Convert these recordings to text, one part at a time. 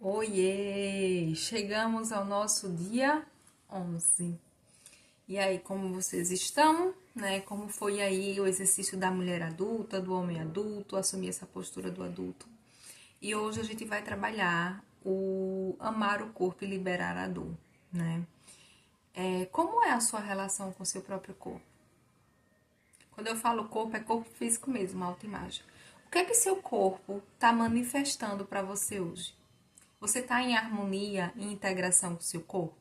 Oiê! Chegamos ao nosso dia 11. E aí, como vocês estão, né? Como foi aí o exercício da mulher adulta, do homem adulto, assumir essa postura do adulto? E hoje a gente vai trabalhar o amar o corpo e liberar a dor, né? Como é a sua relação com o seu próprio corpo? Quando eu falo corpo, é corpo físico mesmo, autoimagem. O que é que seu corpo está manifestando para você hoje? Você está em harmonia e integração com o seu corpo?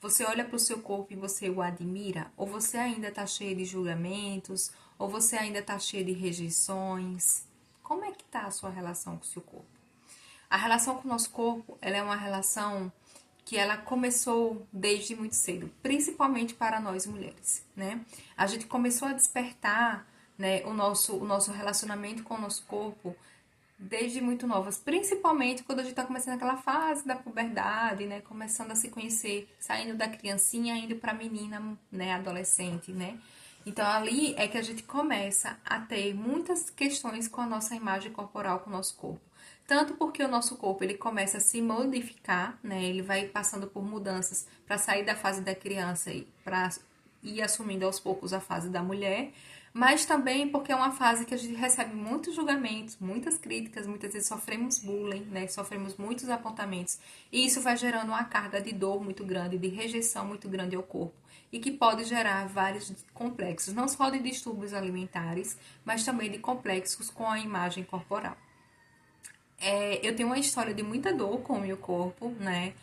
Você olha para o seu corpo e você o admira? Ou você ainda está cheio de julgamentos? Ou você ainda está cheio de rejeições? Como é que está a sua relação com o seu corpo? A relação com o nosso corpo, ela é uma relação que ela começou desde muito cedo, principalmente para nós mulheres, né? A gente começou a despertar, né, o nosso relacionamento com o nosso corpo desde muito novas, principalmente quando a gente tá começando aquela fase da puberdade, né, começando a se conhecer, saindo da criancinha, indo pra menina, né, adolescente, né. Então ali é que a gente começa a ter muitas questões com a nossa imagem corporal, com o nosso corpo. Tanto porque o nosso corpo ele começa a se modificar, né? Ele vai passando por mudanças para sair da fase da criança e para ir assumindo aos poucos a fase da mulher, mas também porque é uma fase que a gente recebe muitos julgamentos, muitas críticas, muitas vezes sofremos bullying, né? Sofremos muitos apontamentos, e isso vai gerando uma carga de dor muito grande, de rejeição muito grande ao corpo, e que pode gerar vários complexos, não só de distúrbios alimentares, mas também de complexos com a imagem corporal. Eu tenho uma história de muita dor com o meu corpo, né?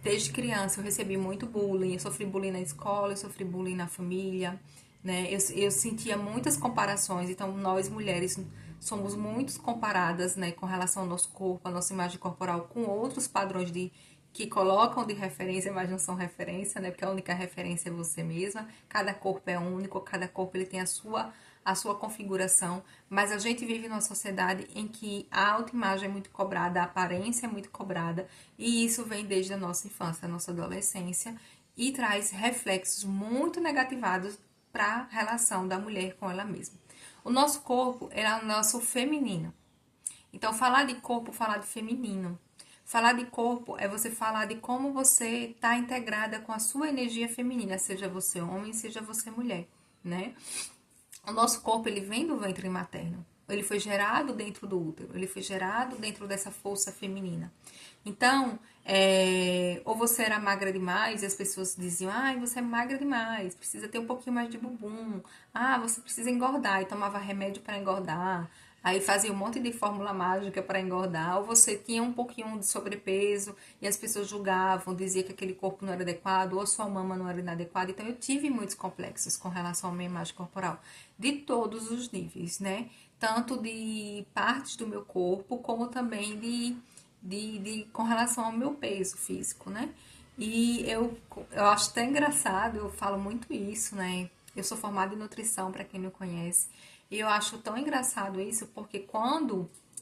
Desde criança eu recebi muito bullying, eu sofri bullying na escola, eu sofri bullying na família, né? Eu sentia muitas comparações, então nós mulheres somos muito comparadas, né, com relação ao nosso corpo, a nossa imagem corporal com outros padrões que colocam de referência, mas não são referência, né? Porque a única referência é você mesma. Cada corpo é único, cada corpo ele tem a sua configuração, mas a gente vive numa sociedade em que a autoimagem é muito cobrada, a aparência é muito cobrada, e isso vem desde a nossa infância, a nossa adolescência, e traz reflexos muito negativados para a relação da mulher com ela mesma. O nosso corpo é o nosso feminino. Então, falar de corpo, falar de feminino. Falar de corpo é você falar de como você está integrada com a sua energia feminina, seja você homem, seja você mulher, né? O nosso corpo, ele vem do ventre materno. Ele foi gerado dentro do útero, ele foi gerado dentro dessa força feminina. Então, ou você era magra demais e as pessoas diziam, você é magra demais, precisa ter um pouquinho mais de bumbum, você precisa engordar, e tomava remédio para engordar, aí fazia um monte de fórmula mágica para engordar, ou você tinha um pouquinho de sobrepeso e as pessoas julgavam, diziam que aquele corpo não era adequado, ou sua mama não era inadequada. Então eu tive muitos complexos com relação à minha imagem corporal, de todos os níveis, né? Tanto de partes do meu corpo, como também com relação ao meu peso físico, né? E eu acho até engraçado, eu falo muito isso, né? Eu sou formada em nutrição, para quem não conhece. E eu acho tão engraçado isso, porque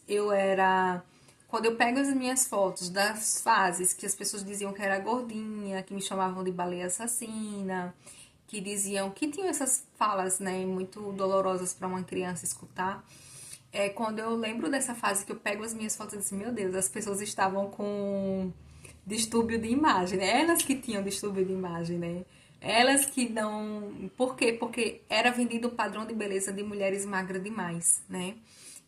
eu era. Quando eu pego as minhas fotos das fases que as pessoas diziam que era gordinha, que me chamavam de baleia assassina, que diziam que tinham essas falas, né, muito dolorosas para uma criança escutar. Quando eu lembro dessa fase que eu pego as minhas fotos e disse, meu Deus, as pessoas estavam com distúrbio de imagem, né? Elas que tinham distúrbio de imagem, né? Elas que não. Por quê? Porque era vendido o padrão de beleza de mulheres magras demais, né?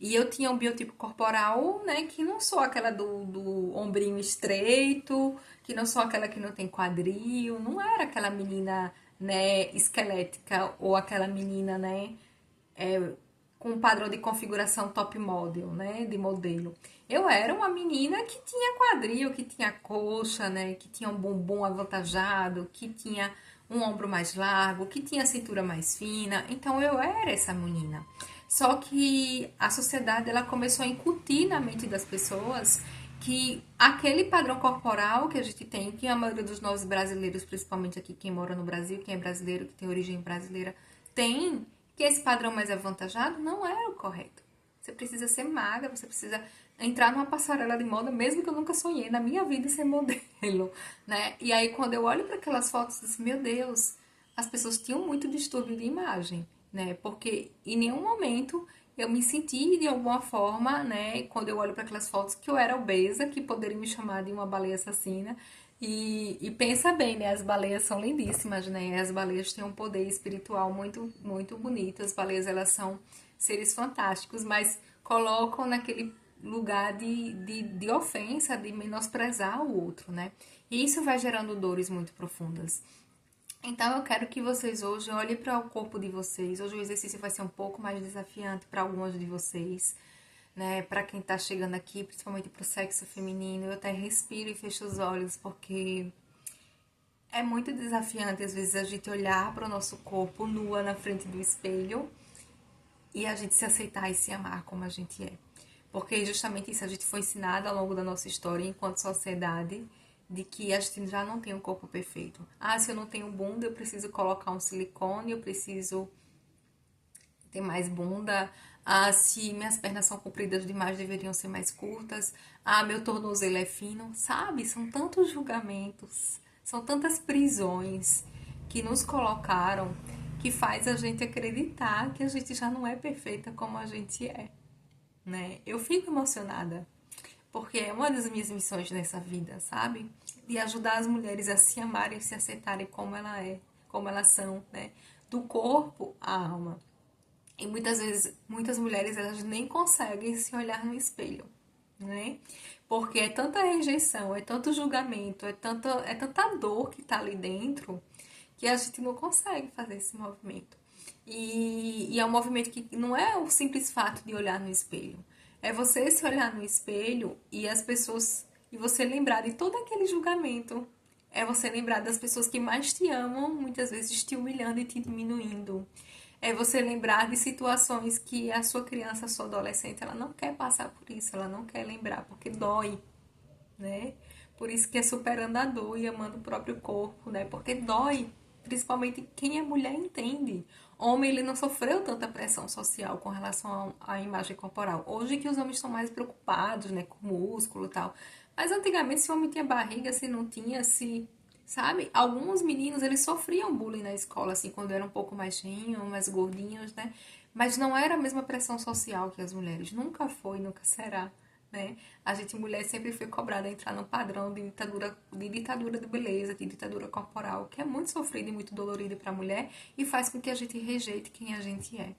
E eu tinha um biotipo corporal, né? Que não sou aquela do ombrinho estreito, que não sou aquela que não tem quadril, não era aquela menina, né, esquelética, ou aquela menina, né, com um padrão de configuração top model, né, de modelo. Eu era uma menina que tinha quadril, que tinha coxa, né, que tinha um bumbum avantajado, que tinha um ombro mais largo, que tinha a cintura mais fina. Então eu era essa menina. Só que a sociedade ela começou a incutir na mente das pessoas que aquele padrão corporal que a gente tem, que a maioria dos nós brasileiros, principalmente aqui quem mora no Brasil, quem é brasileiro, que tem origem brasileira, tem, que esse padrão mais avantajado não é o correto. Você precisa ser magra, você precisa entrar numa passarela de moda, mesmo que eu nunca sonhei na minha vida ser modelo, né? E aí quando eu olho para aquelas fotos, eu disse, meu Deus, as pessoas tinham muito distúrbio de imagem, né? Porque em nenhum momento eu me senti de alguma forma, né, quando eu olho para aquelas fotos, que eu era obesa, que poderiam me chamar de uma baleia assassina. E pensa bem, né? As baleias são lindíssimas, né? As baleias têm um poder espiritual muito, muito bonito. As baleias, elas são seres fantásticos, mas colocam naquele lugar de ofensa, de menosprezar o outro, né? E isso vai gerando dores muito profundas. Então eu quero que vocês hoje olhem para o corpo de vocês. Hoje o exercício vai ser um pouco mais desafiante para alguns de vocês, né? Para quem tá chegando aqui, principalmente pro sexo feminino, eu até respiro e fecho os olhos, porque é muito desafiante às vezes a gente olhar para o nosso corpo nua na frente do espelho e a gente se aceitar e se amar como a gente é. Porque justamente isso a gente foi ensinado ao longo da nossa história enquanto sociedade, de que a gente já não tem um corpo perfeito. Ah, se eu não tenho bunda, eu preciso colocar um silicone, eu preciso ter mais bunda. Ah, se minhas pernas são compridas demais, deveriam ser mais curtas. Ah, meu tornozelo é fino. Sabe? São tantos julgamentos, são tantas prisões que nos colocaram, que faz a gente acreditar que a gente já não é perfeita como a gente é, né? Eu fico emocionada, porque é uma das minhas missões nessa vida, sabe? De ajudar as mulheres a se amarem e se aceitarem como ela é, como elas são, né? Do corpo à alma. E muitas vezes, muitas mulheres, elas nem conseguem se olhar no espelho, né? Porque é tanta rejeição, é tanto julgamento, é tanta dor que tá ali dentro, que a gente não consegue fazer esse movimento. E é um movimento que não é o simples fato de olhar no espelho. É você se olhar no espelho e as pessoas, e você lembrar de todo aquele julgamento. É você lembrar das pessoas que mais te amam, muitas vezes te humilhando e te diminuindo. É você lembrar de situações que a sua criança, a sua adolescente, ela não quer passar por isso, ela não quer lembrar, porque dói, né? Por isso que é superando a dor e amando o próprio corpo, né? Porque dói, principalmente quem é mulher entende. Homem, ele não sofreu tanta pressão social com relação à imagem corporal. Hoje que os homens estão mais preocupados, né, com músculo e tal. Mas antigamente, se o homem tinha barriga, se não tinha, se... Sabe? Alguns meninos, eles sofriam bullying na escola, assim, quando eram um pouco mais cheinhos, mais gordinhos, né? Mas não era a mesma pressão social que as mulheres. Nunca foi, nunca será, né? A gente, mulher, sempre foi cobrada a entrar no padrão de ditadura de beleza, de ditadura corporal, que é muito sofrido e muito dolorido para a mulher e faz com que a gente rejeite quem a gente é,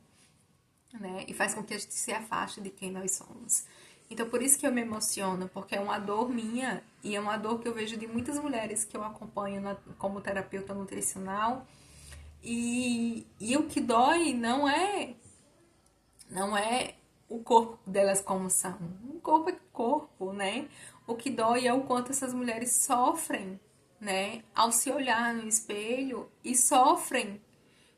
né? E faz com que a gente se afaste de quem nós somos. Então, por isso que eu me emociono, porque é uma dor minha e é uma dor que eu vejo de muitas mulheres que eu acompanho como terapeuta nutricional. E o que dói não é o corpo delas como são. O corpo é corpo, né? O que dói é o quanto essas mulheres sofrem, né? Ao se olhar no espelho e sofrem,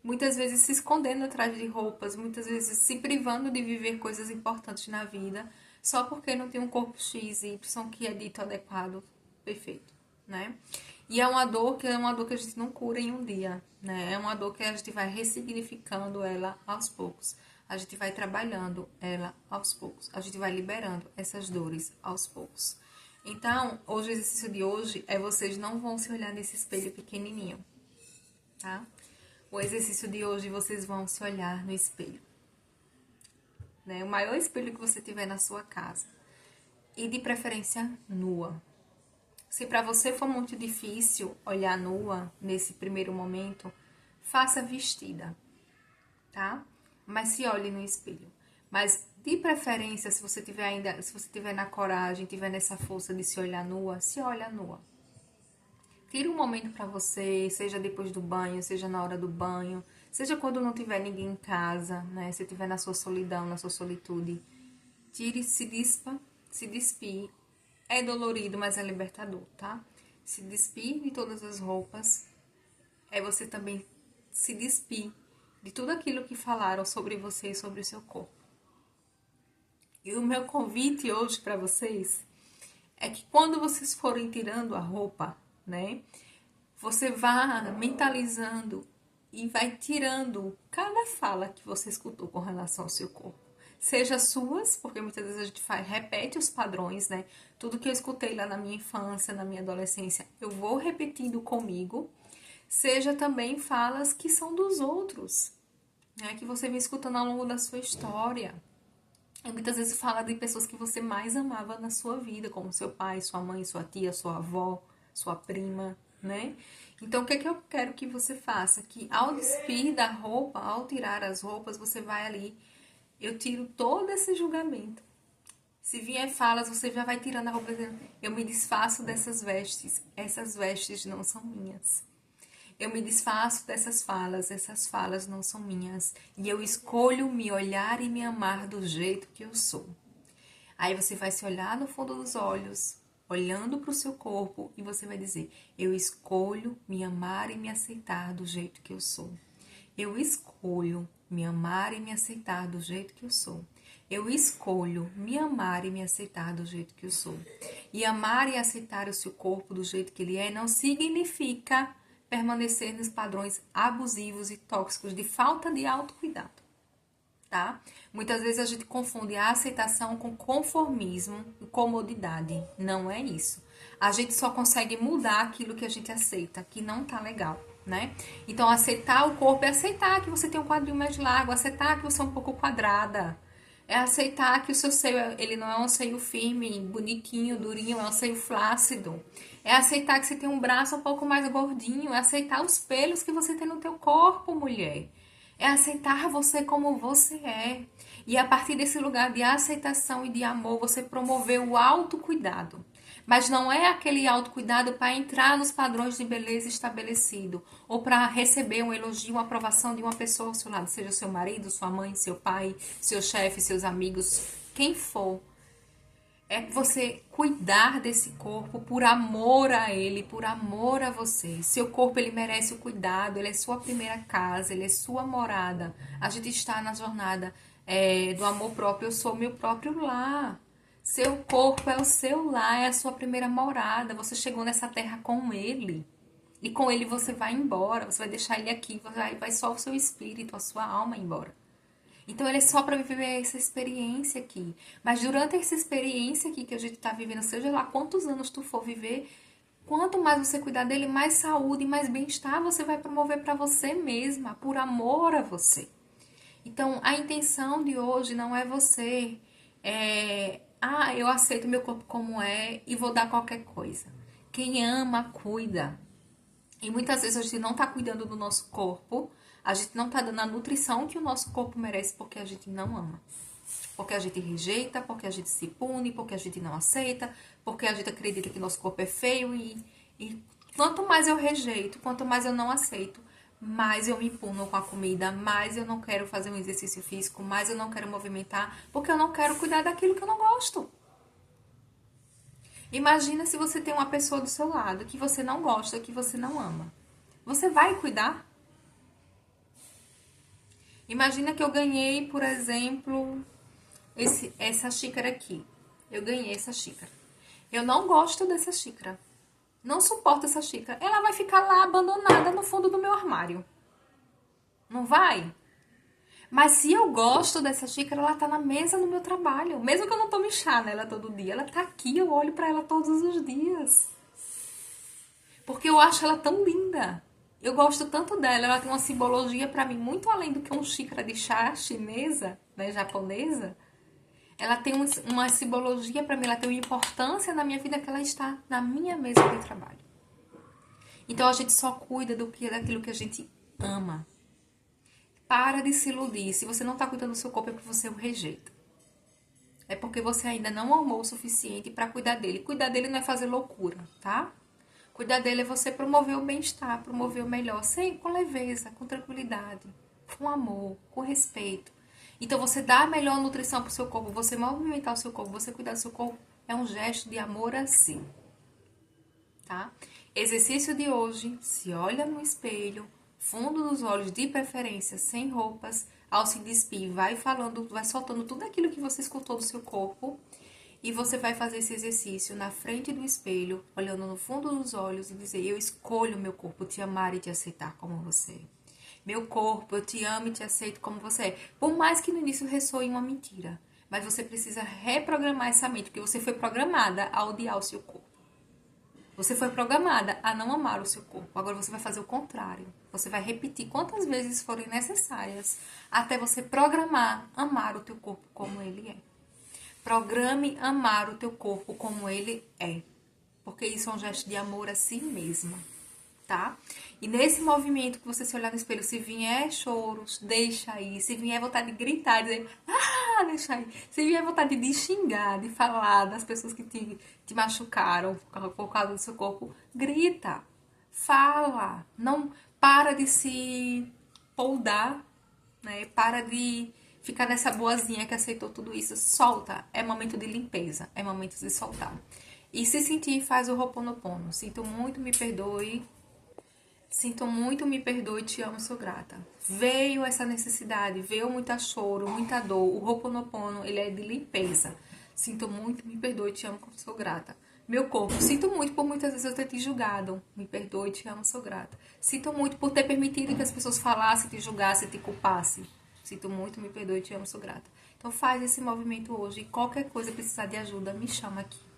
muitas vezes se escondendo atrás de roupas, muitas vezes se privando de viver coisas importantes na vida, só porque não tem um corpo X, Y que é dito adequado, perfeito, né? E é uma dor que a gente não cura em um dia, né? É uma dor que a gente vai ressignificando ela aos poucos. A gente vai trabalhando ela aos poucos. A gente vai liberando essas dores aos poucos. Então, hoje, o exercício de hoje é vocês não vão se olhar nesse espelho pequenininho, tá? O exercício de hoje vocês vão se olhar no espelho, né? O maior espelho que você tiver na sua casa. E de preferência nua. Se para você for muito difícil olhar nua nesse primeiro momento, faça vestida, tá? Mas se olhe no espelho. Mas de preferência, se você tiver na coragem, tiver nessa força de se olhar nua, se olha nua. Tira um momento para você, seja depois do banho, seja na hora do banho, seja quando não tiver ninguém em casa, né? Se estiver na sua solidão, na sua solitude. Tire, se despir. É dolorido, mas é libertador, tá? Se despir de todas as roupas. É você também se despir de tudo aquilo que falaram sobre você e sobre o seu corpo. E o meu convite hoje para vocês é que quando vocês forem tirando a roupa, né? Você vá mentalizando e vai tirando cada fala que você escutou com relação ao seu corpo. Seja suas, porque muitas vezes a gente repete os padrões, né? Tudo que eu escutei lá na minha infância, na minha adolescência, eu vou repetindo comigo. Seja também falas que são dos outros, né? Que você vem escutando ao longo da sua história. E muitas vezes fala de pessoas que você mais amava na sua vida, como seu pai, sua mãe, sua tia, sua avó, sua prima, né? Então, o que é que eu quero que você faça? Que ao despir da roupa, ao tirar as roupas, você vai ali, eu tiro todo esse julgamento. Se vier falas, você já vai tirando a roupa dizendo, eu me desfaço dessas vestes, essas vestes não são minhas. Eu me desfaço dessas falas, essas falas não são minhas. E eu escolho me olhar e me amar do jeito que eu sou. Aí você vai se olhar no fundo dos olhos, olhando para o seu corpo, e você vai dizer, eu escolho me amar e me aceitar do jeito que eu sou. Eu escolho me amar e me aceitar do jeito que eu sou. Eu escolho me amar e me aceitar do jeito que eu sou. E amar e aceitar o seu corpo do jeito que ele é não significa permanecer nos padrões abusivos e tóxicos de falta de autocuidado, tá? Muitas vezes a gente confunde a aceitação com conformismo e comodidade. Não é isso. A gente só consegue mudar aquilo que a gente aceita, que não tá legal, né? Então, aceitar o corpo é aceitar que você tem um quadril mais largo, aceitar que você é um pouco quadrada, é aceitar que o seu seio, ele não é um seio firme, bonitinho, durinho, é um seio flácido. É aceitar que você tem um braço um pouco mais gordinho, é aceitar os pelos que você tem no teu corpo, mulher. É aceitar você como você é. E a partir desse lugar de aceitação e de amor, você promover o autocuidado. Mas não é aquele autocuidado para entrar nos padrões de beleza estabelecido ou para receber um elogio, uma aprovação de uma pessoa ao seu lado, seja seu marido, sua mãe, seu pai, seu chefe, seus amigos, quem for. É você cuidar desse corpo por amor a ele, por amor a você. Seu corpo, ele merece o cuidado, ele é sua primeira casa, ele é sua morada. A gente está na jornada do amor próprio, eu sou meu próprio lar. Seu corpo é o seu lar, é a sua primeira morada. Você chegou nessa terra com ele. E com ele você vai embora, você vai deixar ele aqui, vai só o seu espírito, a sua alma embora. Então ele é só para viver essa experiência aqui. Mas durante essa experiência aqui que a gente está vivendo, seja lá quantos anos tu for viver, quanto mais você cuidar dele, mais saúde e mais bem-estar você vai promover para você mesma, por amor a você. Então a intenção de hoje não é você, eu aceito meu corpo como é e vou dar qualquer coisa. Quem ama, cuida. E muitas vezes a gente não está cuidando do nosso corpo, a gente não está dando a nutrição que o nosso corpo merece porque a gente não ama. Porque a gente rejeita, porque a gente se pune, porque a gente não aceita, porque a gente acredita que nosso corpo é feio e quanto mais eu rejeito, quanto mais eu não aceito, mais eu me puno com a comida, mais eu não quero fazer um exercício físico, mais eu não quero movimentar, porque eu não quero cuidar daquilo que eu não gosto. Imagina se você tem uma pessoa do seu lado que você não gosta, que você não ama. Você vai cuidar? Imagina que eu ganhei, por exemplo, essa xícara aqui. Eu ganhei essa xícara. Eu não gosto dessa xícara. Não suporto essa xícara. Ela vai ficar lá abandonada no fundo do meu armário. Não vai? Mas se eu gosto dessa xícara, ela tá na mesa no meu trabalho. Mesmo que eu não tome chá nela todo dia, ela tá aqui, eu olho pra ela todos os dias. Porque eu acho ela tão linda. Eu gosto tanto dela, ela tem uma simbologia pra mim muito além do que uma xícara de chá chinesa, né, japonesa. Ela tem uma simbologia pra mim, ela tem uma importância na minha vida que ela está na minha mesa de trabalho. Então a gente só cuida daquilo que a gente ama. Para de se iludir. Se você não está cuidando do seu corpo é porque você o rejeita. É porque você ainda não amou o suficiente para cuidar dele. Cuidar dele não é fazer loucura, tá? Cuidar dele é você promover o bem-estar, promover o melhor, com leveza, com tranquilidade, com amor, com respeito. Então você dá a melhor nutrição para o seu corpo, você movimentar o seu corpo, você cuidar do seu corpo, é um gesto de amor assim, tá? Exercício de hoje, se olha no espelho, fundo dos olhos, de preferência, sem roupas, ao se despir, vai falando, vai soltando tudo aquilo que você escutou do seu corpo e você vai fazer esse exercício na frente do espelho, olhando no fundo dos olhos e dizer, eu escolho meu corpo, te amar e te aceitar como você é. Meu corpo, eu te amo e te aceito como você é. Por mais que no início ressoe uma mentira, mas você precisa reprogramar essa mente, porque você foi programada a odiar o seu corpo. Você foi programada a não amar o seu corpo. Agora você vai fazer o contrário. Você vai repetir quantas vezes forem necessárias até você programar amar o teu corpo como ele é. Programe amar o teu corpo como ele é. Porque isso é um gesto de amor a si mesma, tá? E nesse movimento que você se olhar no espelho, se vier choros, deixa aí. Se vier vontade de gritar, dizer, deixa aí. Se vier vontade de xingar, de falar das pessoas que te machucaram por causa do seu corpo, grita, fala. Não para de se poldar, né? Para de ficar nessa boazinha que aceitou tudo isso. Solta. É momento de limpeza. É momento de soltar. E se sentir, faz o Ho'oponopono. Sinto muito, me perdoe. Sinto muito, me perdoe, te amo, sou grata. Veio essa necessidade, veio muita choro, muita dor. O Ho'oponopono, ele é de limpeza. Sinto muito, me perdoe, te amo, sou grata. Meu corpo, sinto muito por muitas vezes eu ter te julgado. Me perdoe, te amo, sou grata. Sinto muito por ter permitido que as pessoas falassem, te julgassem, te culpassem. Sinto muito, me perdoe, te amo, sou grata. Então faz esse movimento hoje. E qualquer coisa precisar de ajuda, me chama aqui.